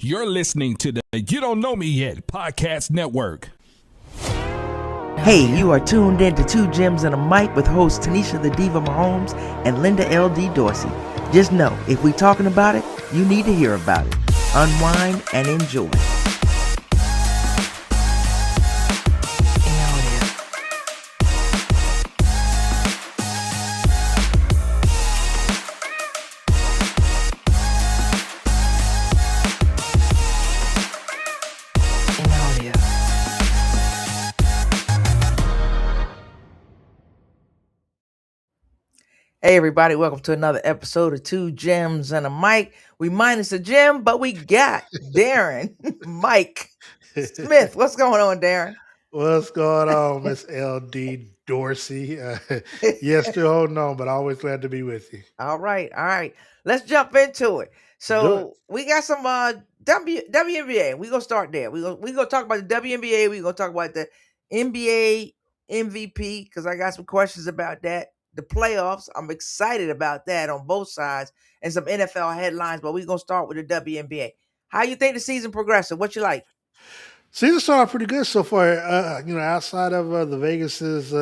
You're listening to the You Don't Know Me Yet podcast network. Hey, you are tuned in to Two Gems and a Mic with hosts Tanisha the Diva Mahomes and Linda LD Dorsey. Just know, if we talking about it, you need to hear about it. Unwind and enjoy. Hey everybody, welcome to another episode of Two Gems and a Mic. We minus a gem, but we got Darren, Mike, Smith. What's going on, Darren? What's going on, Miss LD Dorsey? Yes, still holding on, but always glad to be with you. All right. Let's jump into it. So we got some WNBA. We're gonna start there. We're gonna talk about the WNBA. We're gonna talk about the NBA MVP because I got some questions about that. The playoffs, I'm excited about that on both sides, and some NFL headlines. But we're gonna start with the WNBA. How you think the season progressing? What you like? Season started pretty good so far. Outside of the Vegas's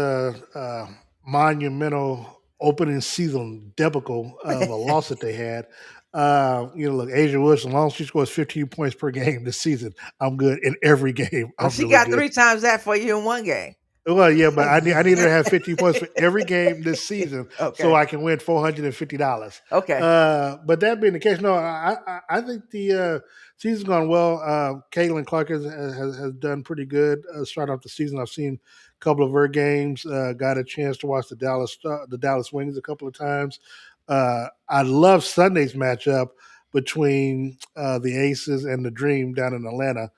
monumental opening season debacle of a loss that they had. Look, Asia Woods, as long as she scores 15 points per game this season, I'm good in every game. Well, she got good. 3 times that for you in one game. Well, yeah, but I need her to have 50 points for every game this season, so I can win $450. Okay. But that being the case, no, I think the season's gone well. Caitlin Clark has done pretty good starting off the season. I've seen a couple of her games. Got a chance to watch the Dallas Wings a couple of times. I love Sunday's matchup between the Aces and the Dream down in Atlanta.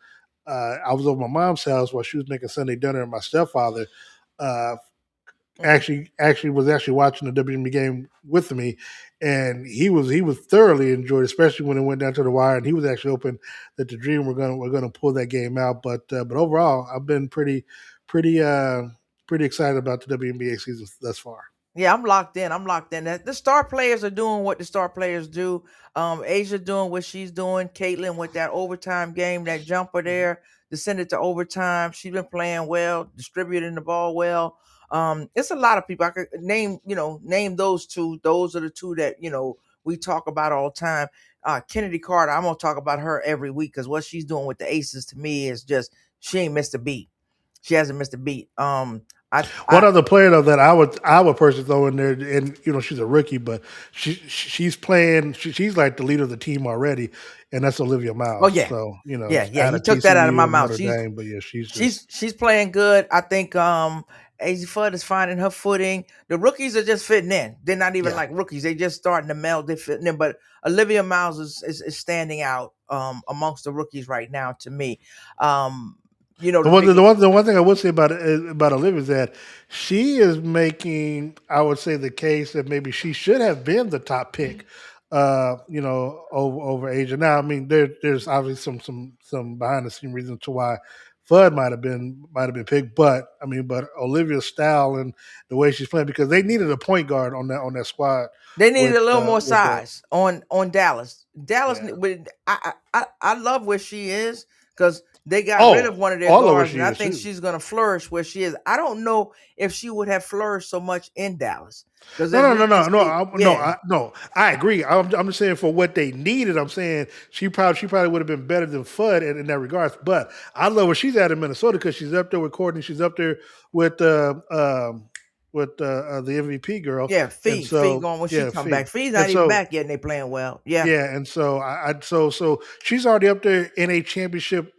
I was over my mom's house while she was making Sunday dinner, and my stepfather actually was watching the WNBA game with me, and he was thoroughly enjoyed, especially when it went down to the wire. And he was actually hoping that the Dream were gonna pull that game out. But overall, I've been pretty excited about the WNBA season thus far. Yeah, I'm locked in. The star players are doing what the star players do. Asia doing what she's doing. Caitlin with that overtime game, that jumper there, to send it to overtime. She's been playing well, distributing the ball well. It's a lot of people. I could name those two. Those are the two that, we talk about all the time. Kennedy Carter, I'm going to talk about her every week because what she's doing with the Aces to me is just, she ain't missed a beat. She hasn't missed a beat. One other player though that I would personally throw in there, and she's a rookie, but she's playing. She's like the leader of the team already, and that's Olivia Miles. Oh yeah, so yeah. You took that out of my mouth. She's playing good. I think Asia Fudd is finding her footing. The rookies are just fitting in. They're not even like rookies. They just starting to meld. They're fitting in. But Olivia Miles is standing out amongst the rookies right now to me. The one thing I would say about Olivia is that she is making, I would say, the case that maybe she should have been the top pick, over Asia. Now, I mean, there's obviously some behind the scene reasons to why Fudd might have been picked, but Olivia's style and the way she's playing, because they needed a point guard on that squad. They needed a little more size on Dallas. Dallas, I love where she is because they got rid of one of their guards, and I think she's going to flourish where she is. I don't know if she would have flourished so much in Dallas. No. I agree. I'm just saying for what they needed. I'm saying she probably would have been better than Fudd in that regards. But I love where she's at in Minnesota because she's up there with Courtney. She's up there with the MVP girl. Yeah, Fee going when she come back. Fee's not even back yet, and they playing well. Yeah, and so so she's already up there in a championship,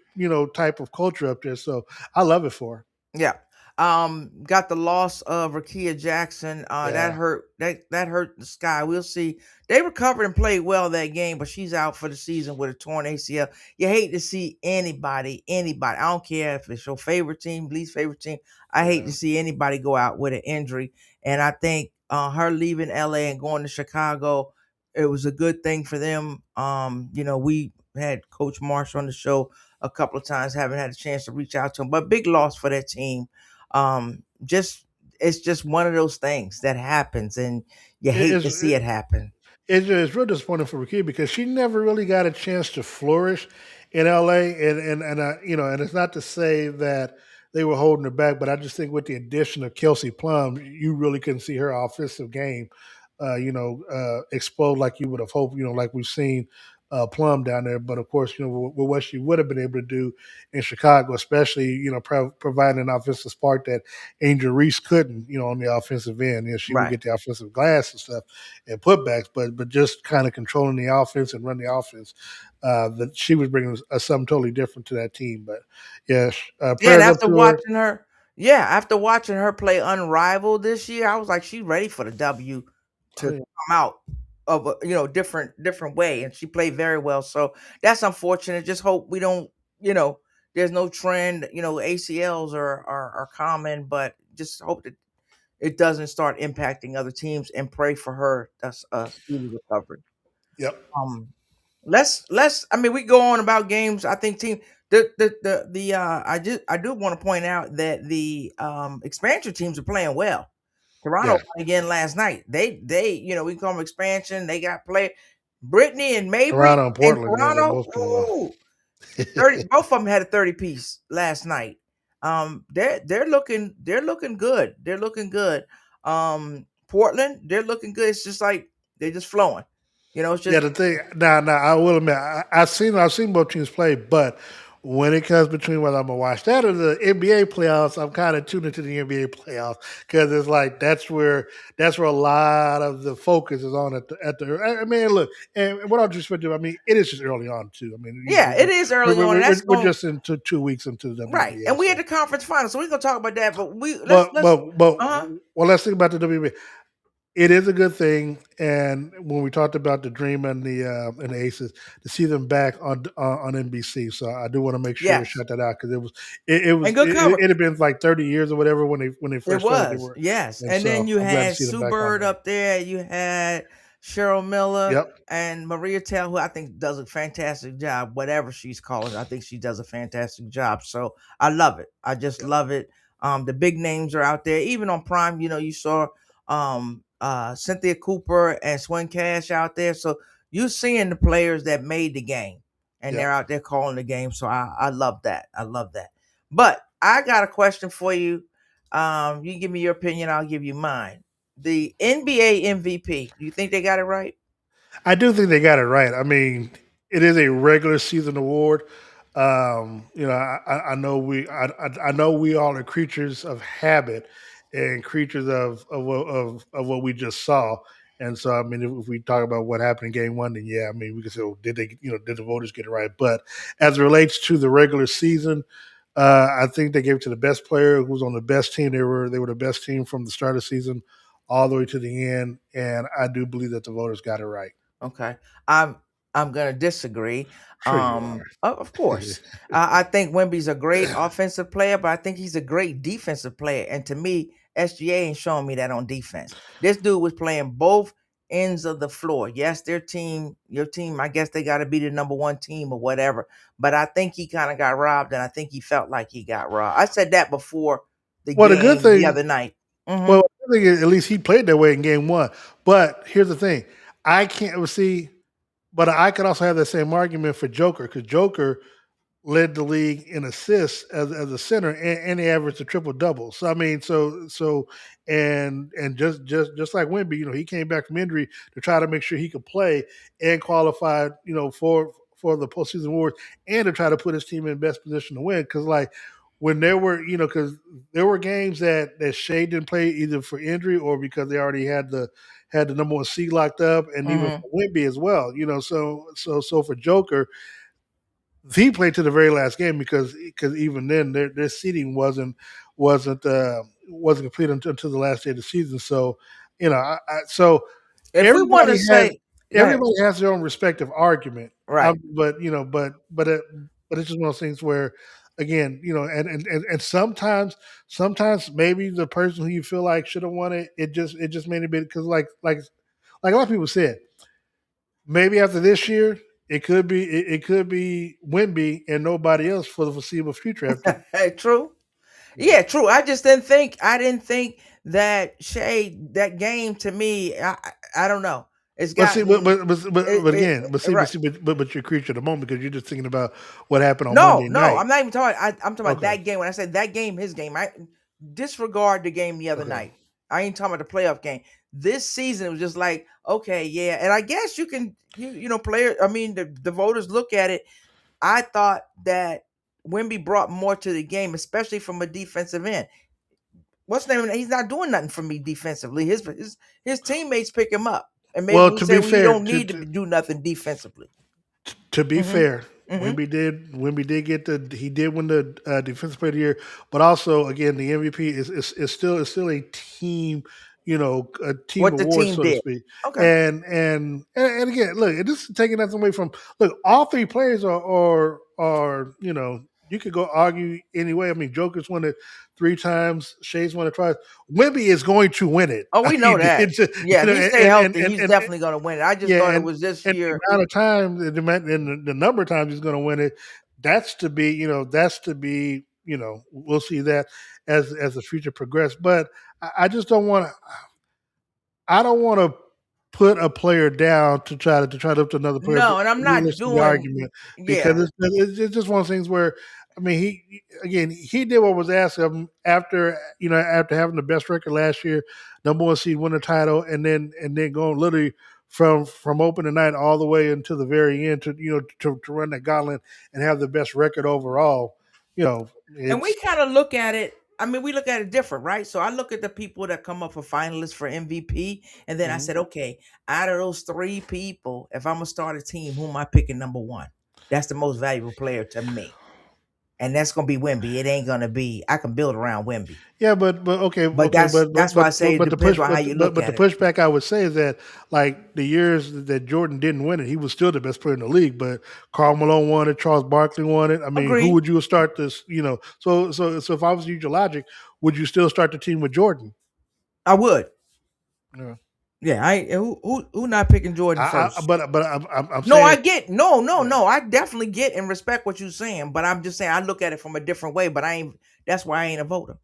type of culture up there. So I love it for her. Yeah. Got the loss of Rakia Jackson. That hurt the Sky. We'll see. They recovered and played well that game, but she's out for the season with a torn ACL. You hate to see anybody. I don't care if it's your favorite team, least favorite team. I hate to see anybody go out with an injury. And I think her leaving LA and going to Chicago, it was a good thing for them. We had Coach Marsh on the show a couple of times, haven't had a chance to reach out to him, but big loss for that team. It's just one of those things that happens, and you hate to see it happen. It's real disappointing for Rakia because she never really got a chance to flourish in LA, and it's not to say that they were holding her back, but I just think with the addition of Kelsey Plum, you really couldn't see her offensive game, explode like you would have hoped. Like we've seen Plum down there, but of course, with what she would have been able to do in Chicago, especially providing an offensive spark that Angel Reese couldn't, on the offensive end. She would Right. get the offensive glass and stuff and putbacks, but just kind of controlling the offense and running the offense. That she was bringing something totally different to that team. But yes, Yeah, and prayers up to her. after watching her play Unrivaled this year, I was like, she's ready for the W Oh, to yeah. come out of a different way, and she played very well. So that's unfortunate. Just hope we don't, there's no trend. ACLs are common, but just hope that it doesn't start impacting other teams, and pray for her. That's a speedy recovery. Yep. Um, let's. I mean, we go on about games. I think team the I do want to point out that the expansion teams are playing well. Toronto Yeah. won again last night. They we call them expansion. They got play Brittany and Mabry Toronto and in Portland. Yeah, they're Toronto. both playing well. Ooh, 30. Both of them had a 30 piece last night. They're looking good. They're looking good. Portland, they're looking good. It's just like they're just flowing. It's Yeah, just the thing. Now, I will admit, I've seen both teams play, but when it comes between whether I'm gonna watch that or the NBA playoffs, I'm kind of tuned into the NBA playoffs because it's like that's where a lot of the focus is on at the. I mean, look, and what I'll just do. I mean, it is just early on too. I mean, yeah, it is early on. And that's we're going just into 2 weeks into the right. WNBA. And we So. had the conference final, so we're gonna talk about that. But But let's but but uh-huh. well, let's think about the WNBA. It is a good thing, and when we talked about the Dream and the Aces, to see them back on NBC, so I do want to make sure to Yes. shout that out because it And was good cover. it had been like 30 years or whatever when they It first started. They was, were, yes. and And then so you I'm glad to had see them Sue back on Bird there. up there. You had Cheryl Miller Yep. and Maria Tell, who I think does a fantastic job, whatever she's calling. I think she does a fantastic job. So I love it. I just Yep. love it. The big names are out there. Even on Prime, you saw Cynthia Cooper and Swin Cash out there. So you're seeing the players that made the game, and they're Yep. out there calling the game. So I love that. I love that. But I got a question for you. You give me your opinion, I'll give you mine. The NBA MVP, do you think they got it right? I do think they got it right. I mean, it is a regular season award. I know I know we all are creatures of habit and creatures of what we just saw. And so, I mean, if we talk about what happened in Game One, then yeah, I mean, we can say, well, did the voters get it right? But as it relates to the regular season, I think they gave it to the best player who was on the best team. They were the best team from the start of the season all the way to the end, and I do believe that the voters got it right. Okay. I'm gonna disagree. Sure, you are. Of course. I think Wemby's a great offensive player, but I think he's a great defensive player. And to me, SGA ain't showing me that on defense. This dude was playing both ends of the floor. Yes, your team, I guess they gotta be the number one team or whatever. But I think he kind of got robbed, and I think he felt like he got robbed. I said that before the Well, the good game the thing, other night. well, I think at least he played that way in Game One. But here's the thing: I can't see, but I could also have that same argument for Joker because Joker led the league in assists as a center, and he averaged a triple double. So I mean, and just like Wemby, he came back from injury to try to make sure he could play and qualify, for the postseason awards, and to try to put his team in best position to win. Because like when there were, because there were games that Shea didn't play either for injury or because they already had the number one seed locked up, and even Mhm. for Wemby as well. So for Joker, he played to the very last game because even then their seeding wasn't complete until the last day of the season. So so If we want to everybody has say, go ahead. everybody has their own respective argument. Right. But it's just one of those things where again and sometimes maybe the person who you feel like should have won it just made a bit because like a lot of people said maybe after this year, it could be Wimby and nobody else for the foreseeable future. After True. yeah, Yeah, true. I didn't think that Shay, that game to me, I don't know. It's But see, gotten but again, right. but you're a creature of the moment because you're just thinking about what happened on No, Monday no, night. I'm not even talking. I'm talking about Okay. that game. When I said that game, his game, I disregard the game the other Okay. night. I ain't talking about the playoff game. This season it was just like, okay, yeah, and I guess you can, player. I mean, the voters look at it. I thought that Wemby brought more to the game, especially from a defensive end. What's the name? He's not doing nothing for me defensively. His teammates pick him up, and maybe Well, we to say be we fair, don't need to do nothing defensively. to be Mm-hmm. fair, Mm-hmm. Wemby did he did win the defensive player of the year, but also again the MVP is still a team, a team What the award, team so to did. speak. Okay. And again, look, this is taking nothing away from all three players are you could go argue anyway. I mean, Joker's won it 3 times, Shay's won it twice. Wemby is going to win it. Oh, we I know mean, that. Yeah, if he stay healthy, he's and definitely going to win it. I just yeah, thought it was this and the year. amount of times, and the number of times he's going to win it, that's to be, we'll see that as the future progresses. But I just don't want to. I don't want to put a player down to try to lift another player No, and I'm not realistic doing. argument Yeah, because it's just one of those things where I mean he did what was asked of him after having the best record last year, number 1 seed, win the title, and then going literally from opening night all the way into the very end to run that gauntlet and have the best record overall. and we It's kind of look at it. I mean, we look at it different, right? So I look at the people that come up for finalists for MVP, and then I said, okay, out of those 3 people, if I'm gonna start a team, who am I picking number 1? That's the most valuable player to me, and that's gonna be Wemby. It ain't gonna be. I can build around Wemby. Yeah, but But that's why I say it depends on how you look but at the it. pushback I would say is that like the years that Jordan didn't win it, he was still the best player in the league. But Karl Malone won it, Charles Barkley won it. I mean, who Agreed. would you start this? So if I was to use your logic, would you still start the team with Jordan? I would. Yeah. Yeah, who not picking Jordan first? But I'm No, saying I get no. yeah. I definitely get and respect what you're saying, but I'm just saying I look at it from a different way. But I ain't. That's why I ain't a voter.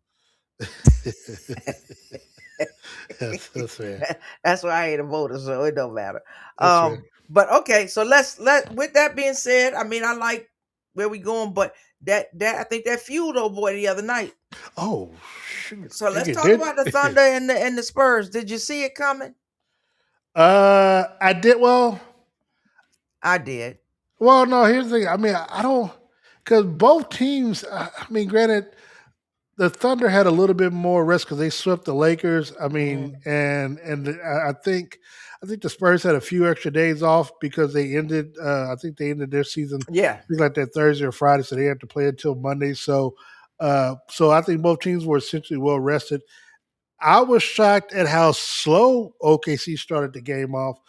That's fair. That's why I ain't a voter, so it don't matter. That's fair. But okay, so let with that being said, I mean I like where we going, but that I think that fueled old boy the other night. Oh shoot! So let's It talk did. about the Thunder and the Spurs. Did you see it coming? I did well. I did. Well, no. Here's the thing. I mean, I don't because both teams. I mean, granted, the Thunder had a little bit more rest because they swept the Lakers. I mean, I think the Spurs had a few extra days off because they ended. I think they ended their season. Yeah. I think like that Thursday or Friday, so they had to play until Monday. So I think both teams were essentially well rested. I was shocked at how slow OKC started the game off.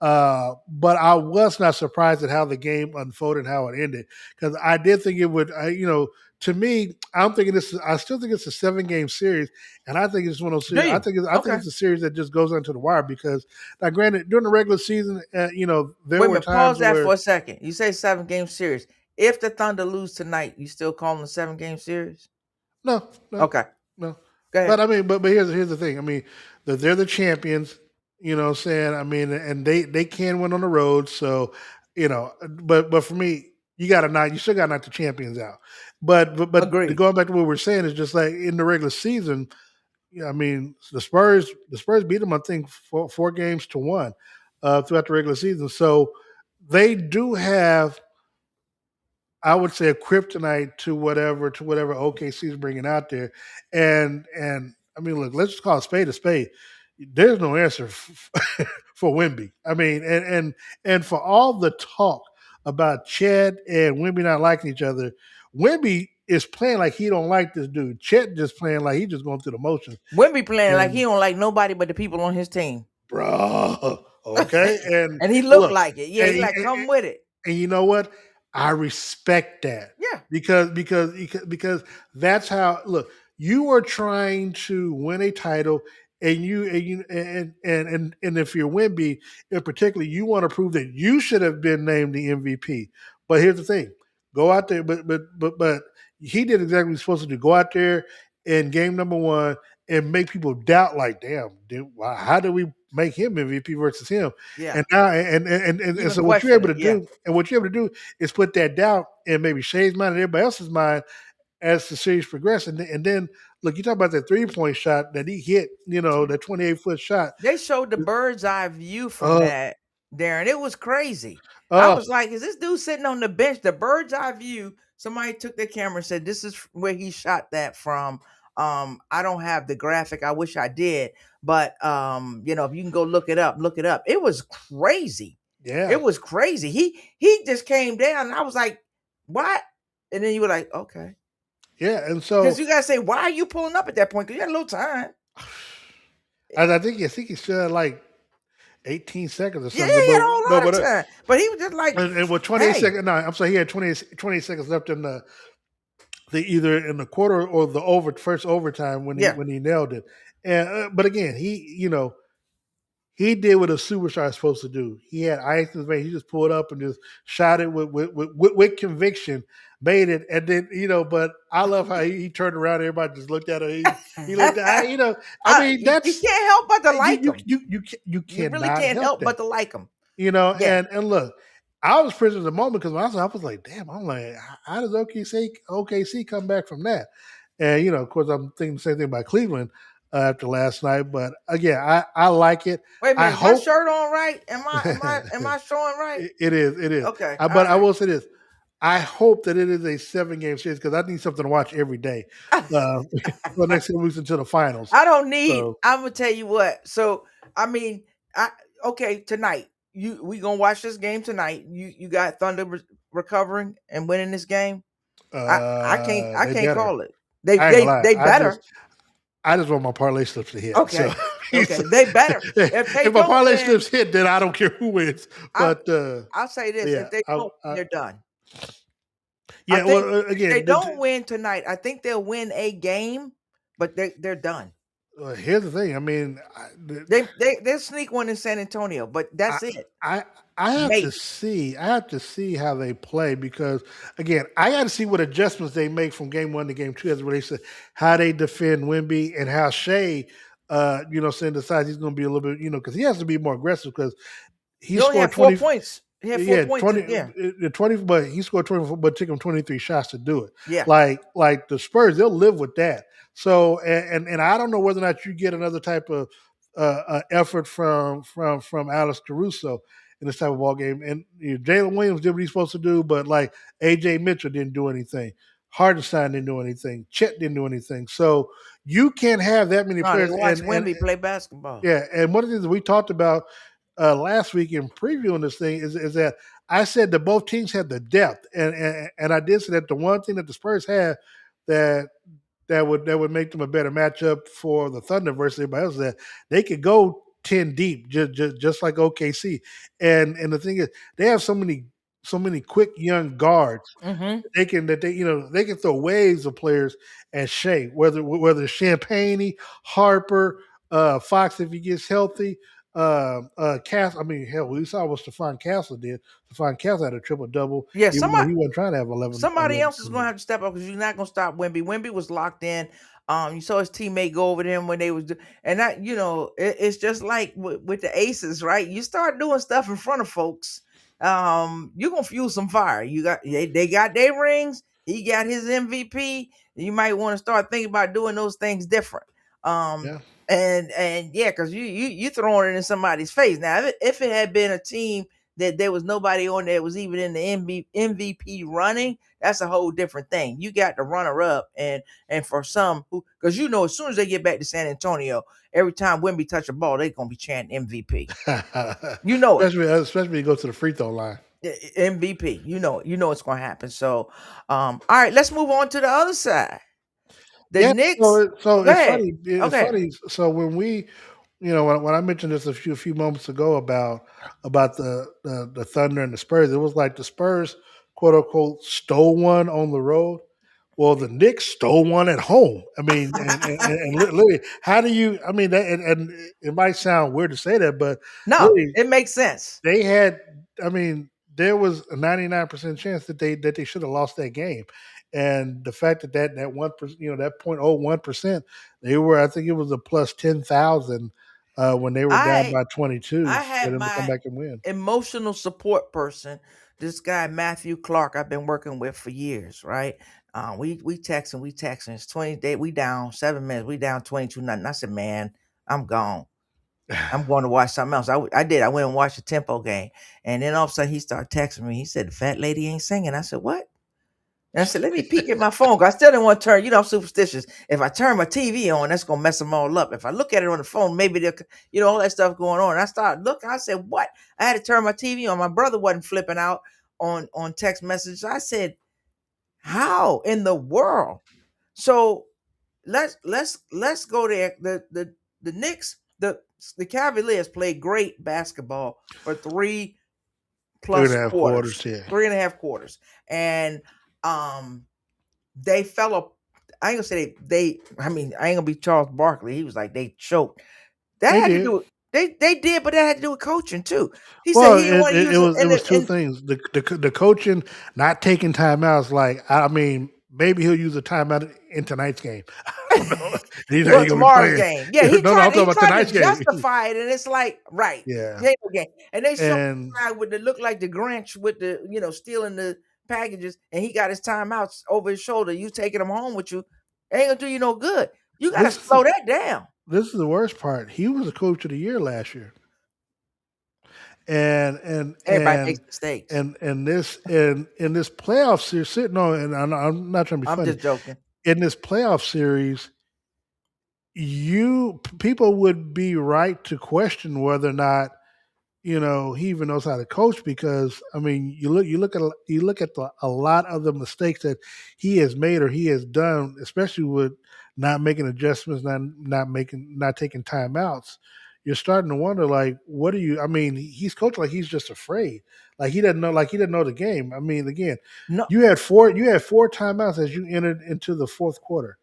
But I was not surprised at how the game unfolded, how it ended, because I did think it would. To me, I'm thinking this. I still think it's a 7-game series, and I think it's one of those series. I think it's a series that just goes onto the wire because, now, granted, during the regular season, there Wait a were minute, times pause that where for a second. You say 7-game series. If the Thunder lose tonight, you still calling a 7-game series? no, Okay. no. Go ahead. But I mean, but here's the thing. I mean, they're the champions. You know what I'm saying? I mean, and they can win on the road. So, but for me, you still got to knock the champions out. But Agreed. going back to what we're saying is just like in the regular season. I mean, the Spurs beat them, I think, 4 games to 1 throughout the regular season. So they do have, I would say, a kryptonite to whatever OKC is bringing out there, and I mean, look, let's just call a spade a spade. There's no answer for Wemby. I mean, and for all the talk about Chet and Wemby not liking each other, Wemby is playing like he don't like this dude. Chet just playing like he just going through the motions. Wemby playing like he don't like nobody but the people on his team, bro. Okay, and he looked like it. Yeah, he's like, come with it. And you know what? I respect that. Yeah. Because that's how, look, you are trying to win a title, and if you're Wemby in particular, you want to prove that you should have been named the MVP. But here's the thing. Go out there, but he did exactly what he was supposed to do. Go out there in game number 1 and make people doubt, like, damn, how do we make him MVP versus him? Yeah. And now, and so what you're able to do, and what you're able to do is put that doubt in maybe Shay's mind and everybody else's mind as the series progresses. And then look, you talk about that 3-point shot that he hit, that 28-foot shot. They showed the bird's eye view from that, Darren. It was crazy. I was like, is this dude sitting on the bench? The bird's eye view. Somebody took their camera and said, this is where he shot that from. I don't have the graphic. I wish I did. But if you can go look it up. It was crazy. Yeah. It was crazy. He just came down and I was like, what? And then you were like, okay. Yeah, and so because you gotta say, why are you pulling up at that point? Because you had a little time. I think he still had like 18 seconds or something. Yeah, he had a whole lot of time. But he was just like, and with 28 seconds. No, I'm sorry, he had 20 seconds left in the either in the quarter or the first overtime when he nailed it. And but again, he did what a superstar is supposed to do. He had ice in his veins. He just pulled up and just shot it with conviction, made it, and then But I love how he turned around. Everybody just looked at him. He looked at I mean, that's you can't help but to like him. You really can't help but to like him. And look, I was prisoner of the moment because I was like, damn, I'm like, how does OKC come back from that? And of course, I'm thinking the same thing about Cleveland. After last night, but again, I like it. Wait a minute, is my shirt on right? Am I showing right? It is. Okay, but I will say this: I hope that it is a 7-game series because I need something to watch every day for the next 2 weeks until the finals. I don't need. So, I'm gonna tell you what. So I mean, tonight we gonna watch this game tonight. You got Thunder recovering and winning this game. I can't call it. They better. I just want my parlay slips to hit. Okay. Okay. They better. If my parlay slips hit, then I don't care who wins. But I'll say this: if they don't, they're done. Yeah. Well, again, they don't win tonight. I think they'll win a game, but they're done. Here's the thing. I mean, they'll sneak one in San Antonio, but that's it. I have to see. I have to see how they play because, again, I got to see what adjustments they make from game 1 to game 2 as it relates to how they defend Wemby and how Shea, decides he's going to be a little bit, because he has to be more aggressive because he scored 4 points. He had 4 points. 20, but he scored 24, but it took him 23 shots to do it. Yeah, like the Spurs, they'll live with that. So, and I don't know whether or not you get another type of effort from Alex Caruso in this type of ball game. And Jalen Williams did what he's supposed to do, but like AJ Mitchell didn't do anything. Hardenstein didn't do anything. Chet didn't do anything. So you can't have that many players. Watch Wemby play basketball. Yeah, and one of the things we talked about last week in previewing this thing is that I said that both teams had the depth, and I did say that the one thing that the Spurs had that would make them a better matchup for the Thunder versus everybody else is that they could go 10 deep, just like OKC. And the thing is, they have so many quick young guards. Mm-hmm. They can throw waves of players at Shea, whether it's Champagne, Harper, Fox if he gets healthy. Castle. I mean, hell, we saw what Stephon Castle did. Stephon Castle had a triple double. Yeah, he wasn't trying to have 11. Somebody else is going to have to step up because you're not going to stop Wemby. Wemby was locked in. You saw his teammate go over them when they was, and that it's just like with the Aces, right? You start doing stuff in front of folks, you're gonna fuel some fire. They got their rings. He got his MVP. You might want to start thinking about doing those things different. Yeah. And because you throwing it in somebody's face. Now, if it had been a team that there was nobody on there that was even in the MVP running, that's a whole different thing. You got the runner up, and for some who, because as soon as they get back to San Antonio, every time Wemby touch a ball, they're gonna be chanting MVP. Especially when you go to the free throw line. MVP, it's gonna happen. So, all right, let's move on to the other side. The Knicks. So it's funny. It's funny. So when we, when I mentioned this a few moments ago about the Thunder and the Spurs, it was like the Spurs, quote unquote, stole one on the road. Well, the Knicks stole one at home. I mean, and literally, how do you? I mean, and it might sound weird to say that, but no, it makes sense. They had. I mean, there was a 99% chance that they should have lost that game. And the fact that that 1%, that 0.01%, they were, I think it was a plus 10,000 when they were down I by 22 I for had them to come my back and win. emotional support person, this guy Matthew Clark, I've been working with for years, right? We texting. It's 20 day. We down 7 minutes. We down 22-0. I said, man, I'm gone. I'm going to watch something else. I did. I went and watched the tempo game, and then all of a sudden he started texting me. He said, "The fat lady ain't singing." I said, "What?" And I said, "Let me peek at my phone." 'Cause I still didn't want to turn. I'm superstitious. If I turn my TV on, that's gonna mess them all up. If I look at it on the phone, maybe they'll, all that stuff going on. And I started looking. I said, "What?" I had to turn my TV on. My brother wasn't flipping out on text messages. I said, "How in the world?" So let's go there. The Knicks, the Cavaliers played great basketball for 3+ 3.5 quarters, quarters, yeah. 3.5 quarters, and they fell up. I ain't gonna say they. I mean, I ain't gonna be Charles Barkley. He was like they choked. That They had to did. do with they did, but that had to do with coaching too. He said Well, he didn't want to use it, it and was two things. The coaching not taking timeouts. Like, I mean, maybe he'll use a timeout in tonight's game. I don't know. He's not well, gonna be tomorrow's playing. game. Yeah, he No, I'm tried. talking He about tried to tonight's game. justify it, and it's like, right, Yeah, yeah, game. And they showed and the guy with the look like the Grinch with the stealing the packages, and he got his timeouts over his shoulder. You taking them home with you ain't gonna do you no good. You got to this is slow that down. this is the worst part. He was the coach of the year last year, and and Everybody and makes mistakes. and this in this playoff series sitting on, and I'm not trying to be I'm funny. just joking. In this playoff series, people would be right to question whether or not he even knows how to coach, because I mean you look at a lot of the mistakes that he has made or he has done, especially with not making adjustments, not taking timeouts. You're starting to wonder, like, what do you? I mean, he's coached like he's just afraid, like he doesn't know the game. I mean, again, No, you had four timeouts as you entered into the fourth quarter,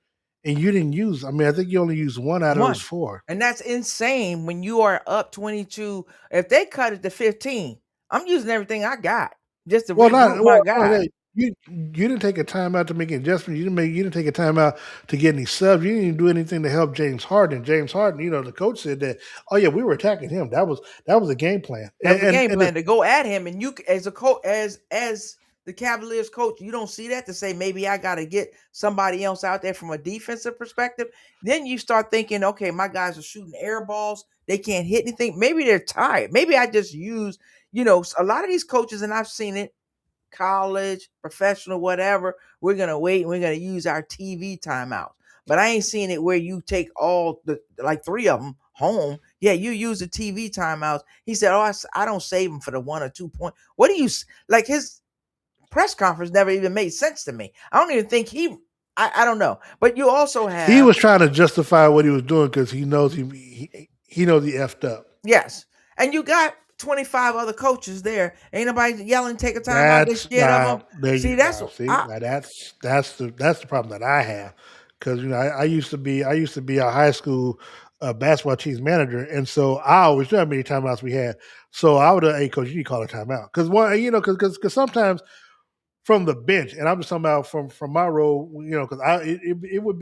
and you didn't use. I mean, I think you only used one out of those one. four. And that's insane when you are up 22. If they cut it to 15, I'm using everything I got just to Well, not regroup my no, guys. you didn't take a time out to make an adjustment. You didn't take a time out to get any subs. You didn't even do anything to help James Harden. James Harden, the coach said that. Oh yeah, we were attacking him. That was a game plan. That was a game And plan to go at him. And you, as a coach, as the Cavaliers coach, you don't see that to say maybe I got to get somebody else out there from a defensive perspective. Then you start thinking, okay, my guys are shooting air balls. They can't hit anything. Maybe they're tired. Maybe I just use, a lot of these coaches, and I've seen it, college, professional, whatever. We're gonna wait and we're gonna use our TV timeouts. But I ain't seen it where you take all the like 3 of them home. Yeah, you use the TV timeouts. He said, "Oh, I don't save them for the 1 or 2 point." What do you like? His press conference never even made sense to me. I don't even think he. I don't know. But you also he have was trying to justify what he was doing because he knows he knows he effed up. yes, and you got 25 other coaches there. Ain't nobody yelling, take a time out. They're That's scared of them. there See, you that's go. See, I, now that's the problem that I have, because I used to be a high school basketball team's manager, and so I always knew how many timeouts we had. So I would have, hey coach, you need to call a timeout, because one, because sometimes from the bench, and I'm just talking about from my role, because it would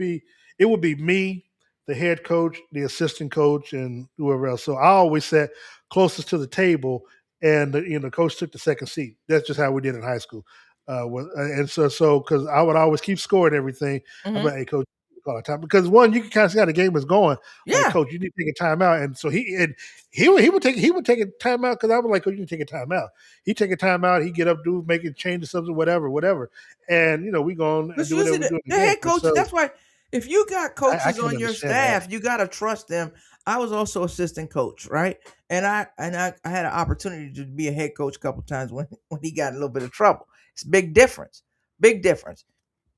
be me, the head coach, the assistant coach, and whoever else. So I always sat closest to the table, and the coach took the second seat. That's just how we did in high school. And so because I would always keep scoring everything. I'm mhm. like, hey coach, call a time, because one, you can kind of see how the game was going. Like, Yeah. coach, you need to take a timeout, and so he would take a timeout, because I was like, coach, you need to take a timeout. He take a timeout, he get up, do making changes, something, whatever, and we go on and Because do whatever usually we do in the the game. head And coaches, so that's why if you got I coaches can't on your understand that. staff, you gotta trust them. I was also assistant coach, right? And I had an opportunity to be a head coach a couple times when he got in a little bit of trouble. It's a big difference. Big difference.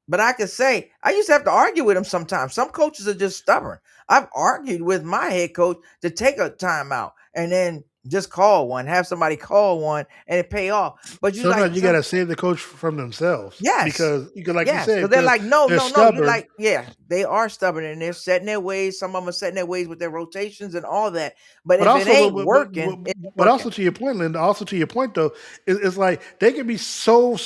But I could say I used to have to argue with him sometimes. Some coaches are just stubborn. I've argued with my head coach to take a timeout, and then Just call one. Have somebody call one, and it pay off. But you Sometimes you got to save the coach from themselves. yes, Because like you yes, said, because they're like, no, they're no, no. You stubborn. like, yeah, they are stubborn and they're setting their ways. Some of them are setting their ways with their rotations and all that. But But if it also, ain't working, it's but working. also to your point, Linda. Also to your point, though, it's like they can be so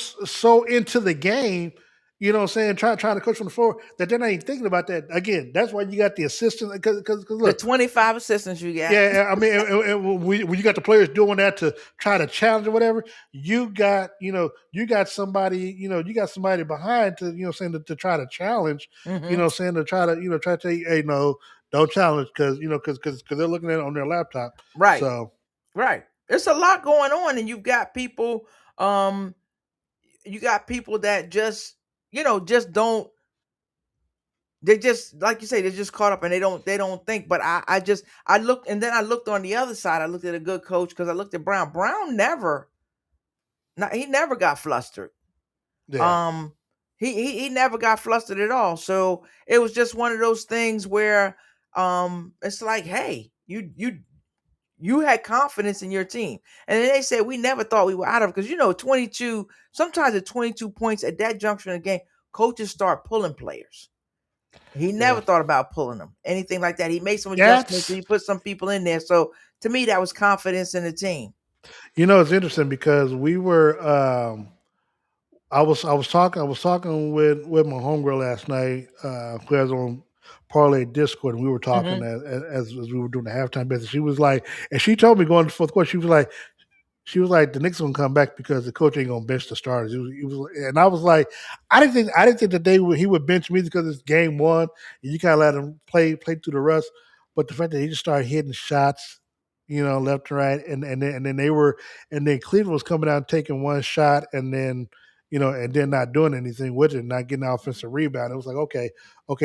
into the game. You know what I'm saying? Trying to coach from the floor that they're not even thinking about that. Again, that's why you got the assistant. Because The look, 25 assistants you got. yeah, I mean, and when you got the players doing that to try to challenge or whatever, you got somebody, you got somebody behind to, saying to try to challenge, Mhm. saying to try to tell you, hey, no, don't challenge because they're looking at it on their laptop. Right, So right. There's a lot going on, and you've got people. You got people that just don't. They just like you say, they're just caught up and they don't think. But I looked, and then I looked on the other side. I looked at a good coach because I looked at Brown. Brown he never got flustered. yeah, Um, he never got flustered at all. So it was just one of those things where it's like, hey, you had confidence in your team, and then they said we never thought we were out of because 22. Sometimes at 22 points at that juncture in the game, coaches start pulling players. He yeah, never thought about pulling them, anything like that. He made some adjustments. that's He put some people in there. So to me, that was confidence in the team. it's interesting because we were. I was talking with my homegirl last night, who has on Parlay Discord, and we were talking Hmm. as we were doing the halftime business. She was like, and she told me going to the fourth quarter, she was like, the Knicks gonna come back because the coach ain't gonna bench the starters. And I was like, I didn't think that he would bench me because it's game one, and you kind of let him play through the rust. But the fact that he just started hitting shots, left and right, and then Cleveland was coming out and taking one shot, and then and then not doing anything with it, not getting an offensive rebound. It was like okay,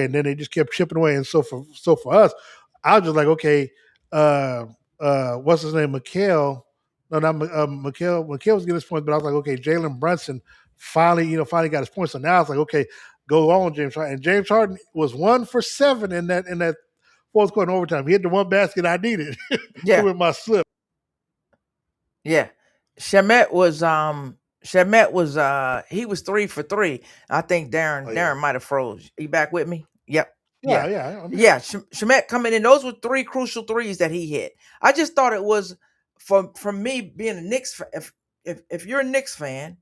and then they just kept chipping away. And so for us, I was just like, okay, uh, what's his name, Mikhail. No, not Mikhail. Mikhail was getting his points, but I was like, okay, Jalen Brunson finally got his points. So now I was like, okay, go on, James Harden. And James Harden was 1 for 7 in that fourth quarter in overtime. He hit the one basket I needed Yeah, with my slip. yeah. Shemet was he was 3 for 3. I think Oh yeah, Darren might have froze. You back with me? Yep. yeah, Yeah. yeah. I'm here. Yeah. Shemet coming in. Those were 3 crucial threes that he hit. I just thought it was for me being a Knicks fan. If you're a Knicks fan,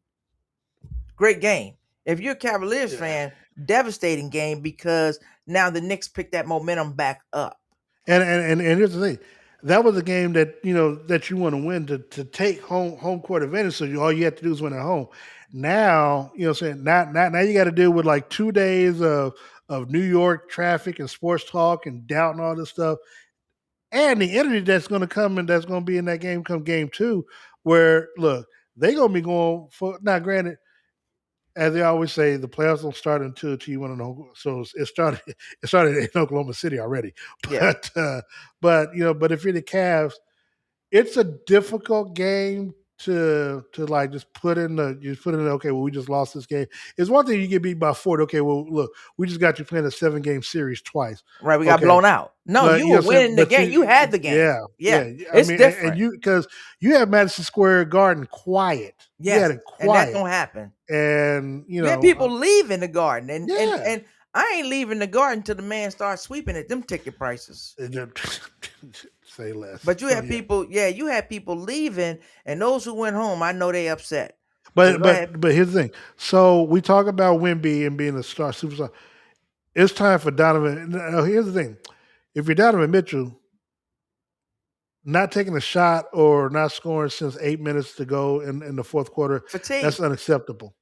great game. If you're a Cavaliers Yeah. fan, devastating game because now the Knicks picked that momentum back up. And here's the thing. That was a game that that you want to win to take home court advantage. So all you have to do is win at home. Now what I'm saying now you got to deal with like 2 days of New York traffic and sports talk and doubt and all this stuff, and the energy that's going to come and that's going to be in that game come game two. Where look, they going to be going for now. Granted, as they always say, the playoffs don't start until you want to know. So it started. It started in Oklahoma City already. Yeah. But if you're the Cavs, it's a difficult game to like just put in. Okay, well, we just lost this game. It's one thing you get beat by 40. Okay, well, look, we just got you playing a 7-game series twice. Right. We got Okay, blown out. No, but you were what I'm saying, winning the but game. You had the game. yeah, Yeah. I It's mean, and different. you because you have Madison Square Garden quiet. You had Yes. it And that quiet, don't happen. and You had people leaving the garden, and and yeah. and I ain't leaving the garden till the man starts sweeping at them ticket prices. Say less. But you So had yeah, people, yeah, you had people leaving, and those who went home, I know they upset. but Go ahead. but but here's the thing. So we talk about Wemby and being a star superstar. It's time for Donovan. Now, here's the thing: if you're Donovan Mitchell, not taking a shot or not scoring since 8 minutes to go in the fourth quarter, that's Fatigue. unacceptable.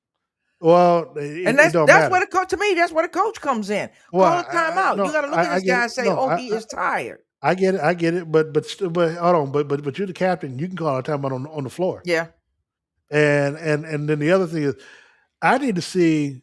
Well, And it don't that's where matter. the coach, to me, that's where the coach comes in. Well, Call a timeout. You no, got to look at I this get guy it. and say, No, "Oh, he is tired." I get it. I get it. But hold on. But you're the captain. You can call a timeout on the floor. Yeah. And then the other thing is, I need to see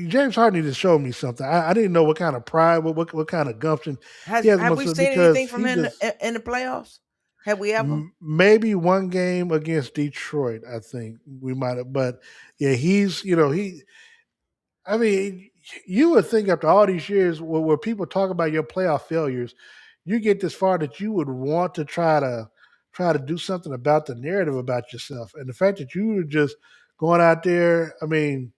James Harden needs to show me something. I didn't know what kind of pride, what kind of gumption he has Have we seen because anything from he him just in the playoffs? Have we ever? maybe one game against Detroit. I think we might have, but yeah, he's he. I mean, you would think after all these years, where people talk about your playoff failures, you get this far that you would want to try to. try to do something about the narrative about yourself. And the fact that you were just going out there, I mean,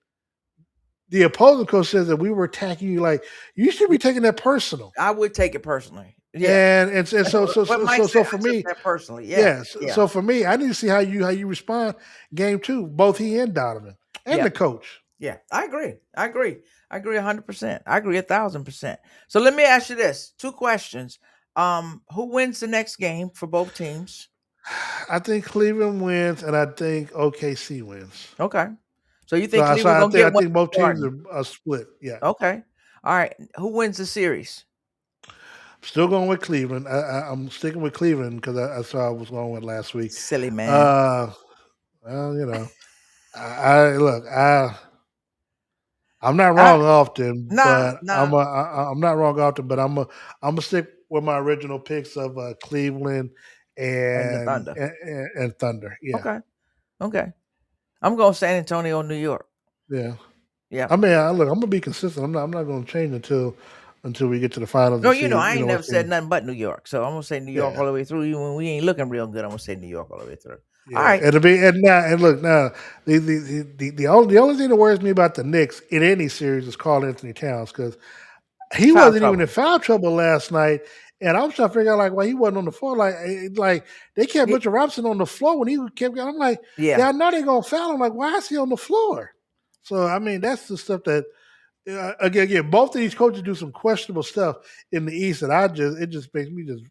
the opposing coach says that we were attacking you. Like you should be taking that personal. I would take it personally. Yeah. And so What Mike said, so I for took me, that personally. Yeah. yes. Yeah. So for me, I need to see how you respond game 2, both he and Donovan and Yeah. the coach. Yeah, I agree. I agree 100%. I agree 1,000%. So let me ask you this: 2 questions. Who wins the next game for both teams? I think Cleveland wins, and I think OKC wins. Okay. So you think Cleveland I gonna get I one? think both teams Garden? are split. Yeah. Okay. All right. Who wins the series? Still going with Cleveland. I'm sticking with Cleveland because I saw I was going with last week. Silly man. Well, you know, I look, I'm not wrong often, Nah, but nah. I'm not wrong often, but I'm gonna stick with my original picks of Cleveland And the Thunder. and Thunder. Yeah. Okay. Okay. I'm going San Antonio, New York. Yeah. Yeah. I mean, look, I'm gonna be consistent. I'm not gonna change until we get to the finals. No, and see, I ain't never what's said going- nothing but New York. So I'm gonna say New York Yeah. all the way through. Even when we ain't looking real good, I'm gonna say New York all the way through. Yeah. All right. And look now the only thing that worries me about the Knicks in any series is Karl Anthony Towns because he Foul wasn't even trouble. in foul trouble last night. And I was trying to figure out like why he wasn't on the floor. Like they kept Yeah. Mitchell Robinson on the floor when he kept. I'm like, Yeah. I know they're gonna foul him. Like, why is he on the floor? So I mean, that's the stuff that again, both of these coaches do some questionable stuff in the East, and it just makes me just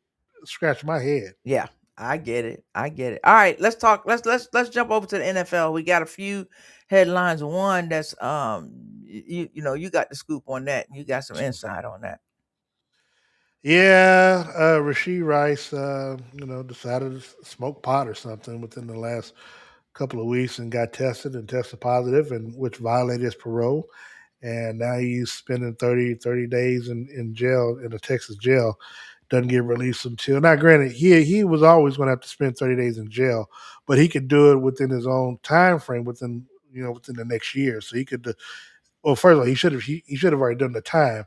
scratch my head. Yeah, I get it. I get it. All right, let's talk. Let's jump over to the NFL. We got a few headlines. One that's you got the scoop on that. You got some insight on that. Yeah, Rasheed Rice, decided to smoke pot or something within the last couple of weeks and got tested positive, and which violated his parole. And now he's spending 30 days in jail, in a Texas jail. Doesn't get released until, now granted, he was always going to have to spend 30 days in jail, but he could do it within his own time frame within the next year. So he could, well, first of all, he should have already done the time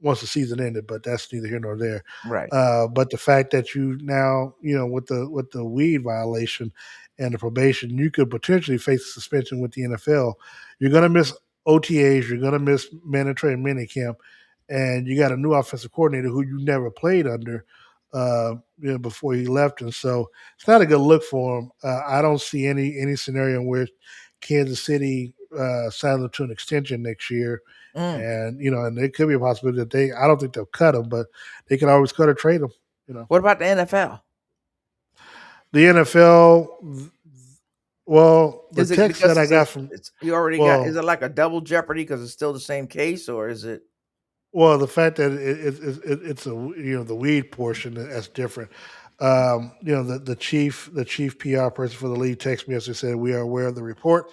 once the season ended, but that's neither here nor there. Right. But the fact that you now, with the weed violation and the probation, you could potentially face a suspension with the NFL. You're going to miss OTAs. You're going to miss mandatory minicamp, and you got a new offensive coordinator who you never played under, before he left, and so it's not a good look for him. I don't see any scenario in which Kansas City signs him to an extension next year. And and it could be a possibility that I don't think they'll cut him, but they can always cut or trade him. What about the NFL? The NFL, well, the text that I got from you already got. Is it like a double jeopardy because it's still the same case, or is it? Well, the fact that it's the weed portion that's different. The chief PR person for the league texted me yesterday, said we are aware of the report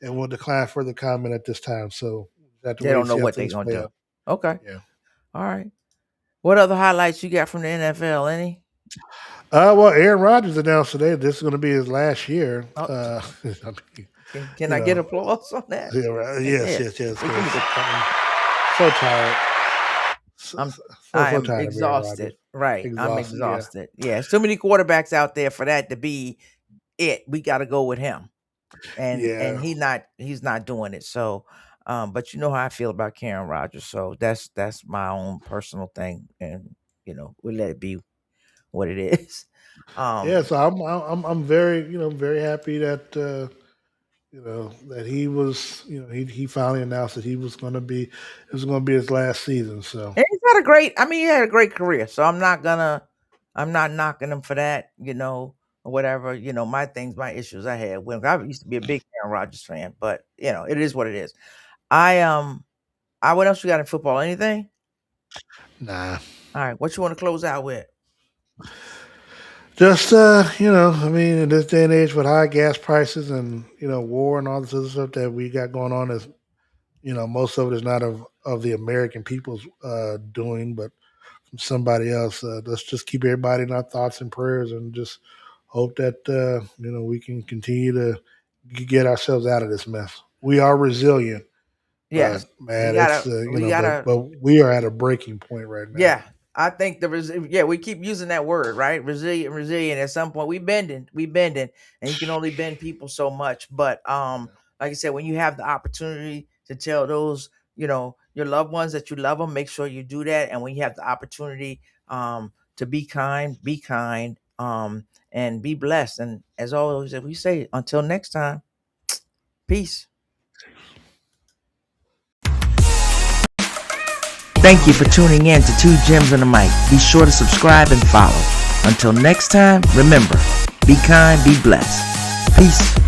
and will decline further comment at this time. So they don't know what they're gonna do. Okay. Yeah. All right. What other highlights you got from the NFL? Any? Well, Aaron Rodgers announced today this is going to be his last year. I mean, can I get applause on that? Yeah, right. Yes. I'm so tired. I'm exhausted. Right. I'm exhausted. Yeah. So many quarterbacks out there for that to be it. We got to go with him. And he's not doing it. So, but you know how I feel about Aaron Rodgers. So that's my own personal thing. And, we let it be what it is. So I'm very, very happy that, that he was, he finally announced that it was going to be his last season. So, and he had a great career. So I'm not knocking him for that, or whatever, my issues I had with him. I used to be a big Aaron Rodgers fan, but it is what it is. What else you got in football? Anything? Nah. All right. What you want to close out with? Just in this day and age with high gas prices and war and all this other stuff that we got going on, is most of it is not of the American people's doing, but from somebody else. Let's just keep everybody in our thoughts and prayers, and just hope that we can continue to get ourselves out of this mess. We are resilient. Yes, but, man, but we are at a breaking point right now. Yeah. I think we keep using that word, right? Resilient. At some point, we bending, and you can only bend people so much. But like I said, when you have the opportunity to tell those, your loved ones that you love them, make sure you do that. And when you have the opportunity to be kind, and be blessed. And as always, we say, until next time, peace. Thank you for tuning in to Two Gems on the Mic. Be sure to subscribe and follow. Until next time, remember, be kind, be blessed. Peace.